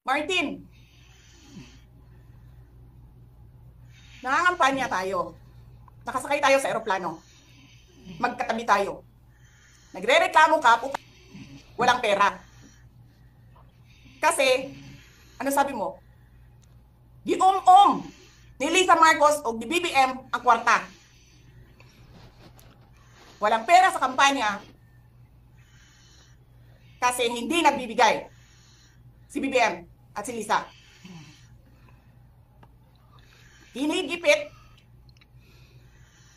Martin, nangangampanya tayo. Nakasakay tayo sa eroplano. Magkatabi tayo. Nagrereklamo ka, walang pera. Kasi, ano sabi mo? Giom-om ni Lisa Marcos o ni BBM ang kwarta. Walang pera sa kampanya kasi hindi nagbibigay si BBM at si Lisa. Hinigipit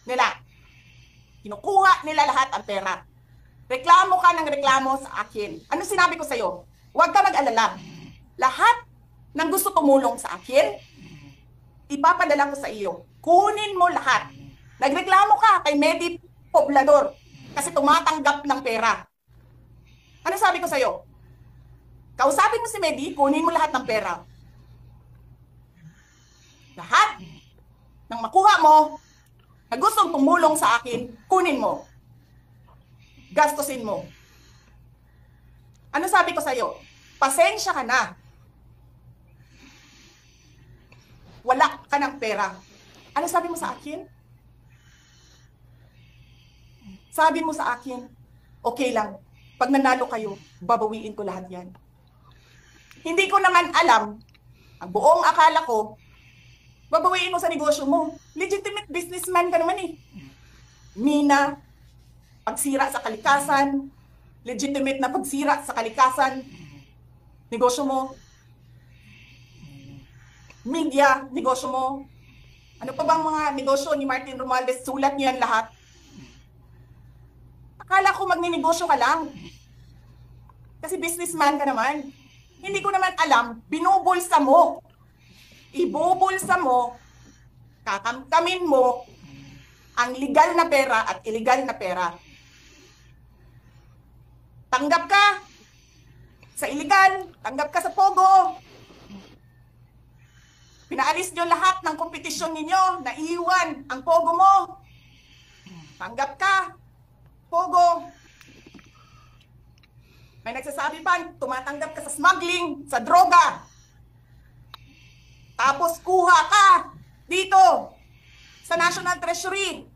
nila. Kinukuha nila lahat ang pera. Reklamo ka ng reklamo sa akin. Ano sinabi ko sa'yo? Huwag ka mag-alala. Lahat ng gusto tumulong sa akin, ipapadala ko sa iyo. Kunin mo lahat. Nagreklamo ka kay Medi Poblador kasi tumatanggap ng pera. Ano sabi ko sa'yo? Kausapin mo si Medi, kunin mo lahat ng pera. Lahat ng makuha mo na gustong tumulong sa akin, kunin mo. Gastusin mo. Ano sabi ko sa'yo? Pasensya ka na. Wala ka ng pera. Ano sabi mo sa akin? Sabi mo sa akin, okay lang. Pag nanalo kayo, babawiin ko lahat yan. Hindi ko naman alam, ang buong akala ko, babawiin mo sa negosyo mo. Legitimate businessman ka naman eh. Mina, pagsira sa kalikasan, legitimate na pagsira sa kalikasan, negosyo mo. Media, negosyo mo. Ano pa bang mga negosyo ni Martin Romualdez? Sulat niyo yan lahat. Akala ko magninegosyo ka lang. Kasi businessman ka naman. Hindi ko naman alam, binubulsa mo. Ibubulsa mo, kakamkamin mo, ang legal na pera at illegal na pera. Tanggap ka sa illegal, tanggap ka sa Pogo. Pinaalis nyo lahat ng kompetisyon ninyo, naiwan ang Pogo mo. Tanggap ka, Pogo. May nagsasabi pa, tumatanggap ka sa smuggling, sa droga. Tapos kuha ka dito sa National Treasury.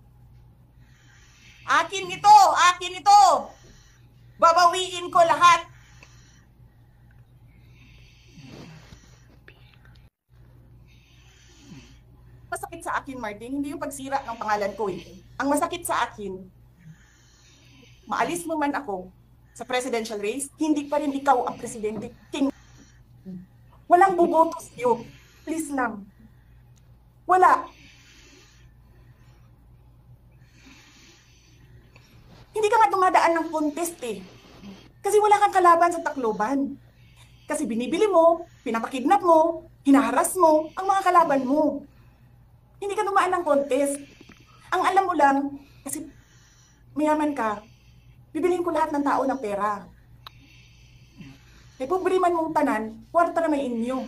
Akin ito, akin ito. Babawiin ko lahat. Masakit sa akin, Martin, hindi yung pagsira ng pangalan ko eh. Ang masakit sa akin, maalis mo man ako sa presidential race, hindi pa rin ikaw ang presidente. King. Walang buboto sa'yo. Please lang. Wala. Hindi ka nga dumadaan ng contest eh. Kasi wala kang kalaban sa Tacloban. Kasi binibili mo, pinapakidnap mo, hinaharas mo ang mga kalaban mo. Hindi ka dumaan ng contest. Ang alam mo lang, kasi mayaman ka, bibiliin ko lahat ng tao ng pera. E pobriman mong tanan, kwarta na may inyo.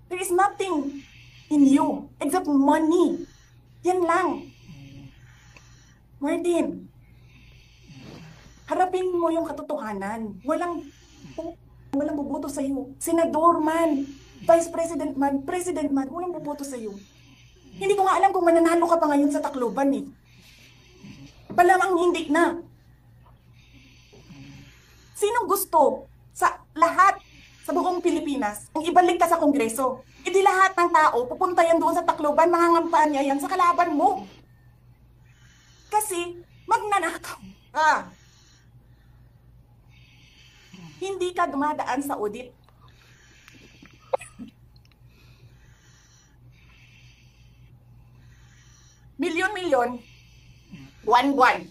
There is nothing in you except money. Yan lang. Martin, harapin mo yung katotohanan. Walang buboto sa iyo. Senador man, Vice President man, President man, walang buboto sa iyo. Hindi ko nga alam kung mananalo ka pa ngayon sa Tacloban eh. Palamang hindi na. Sinong gusto sa lahat sa buong Pilipinas ang ibalik ka sa Kongreso? E di lahat ng tao pupunta yan doon sa Tacloban, mangangampanya yan sa kalaban mo. Kasi magnanakaw ka. Hindi ka dumadaan sa audit. Milyon-milyon, buwan-buwan,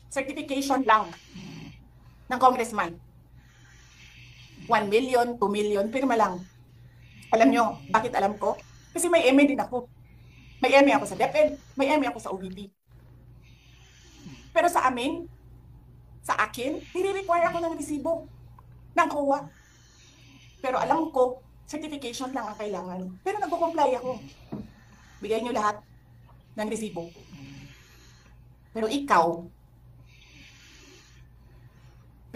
certification lang ng congressman. 1 million, 2 million, pirma lang. Alam nyo, bakit alam ko? Kasi may MA din ako. May MA ako sa DepEd, may MA ako sa OVP. Pero sa amin, sa akin, nire-require ako ng resibo ng COA. Pero alam ko, certification lang ang kailangan. Pero nag-comply ako. Bigay nyo lahat ng resibo. Pero ikaw,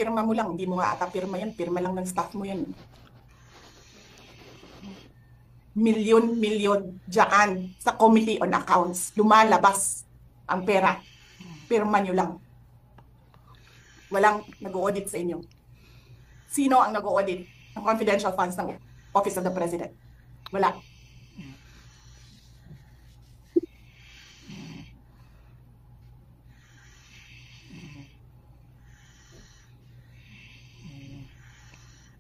pirma mo lang, hindi mo nga ata pirma yan, pirma lang ng staff mo yan. Milyon-milyon dyan sa Committee on Accounts. Lumalabas ang pera. Pirma nyo lang. Walang nag-audit sa inyo. Sino ang nag-audit ng confidential funds ng Office of the President? Wala.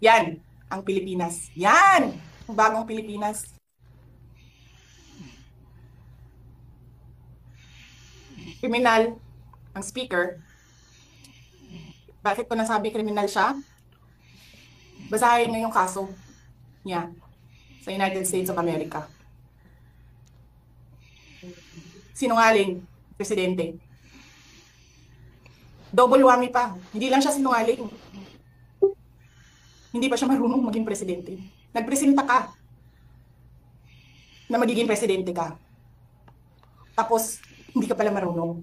Yan ang Pilipinas. Yan ang bagong Pilipinas. Kriminal ang speaker. Bakit ko nasabi kriminal siya? Basahin niyo yung kaso niya sa United States of America. Sinungaling, presidente. Double whammy pa. Hindi lang siya sinungaling. Hindi pa siya marunong maging presidente. Nagpresenta ka na magiging presidente ka. Tapos, hindi ka pala marunong.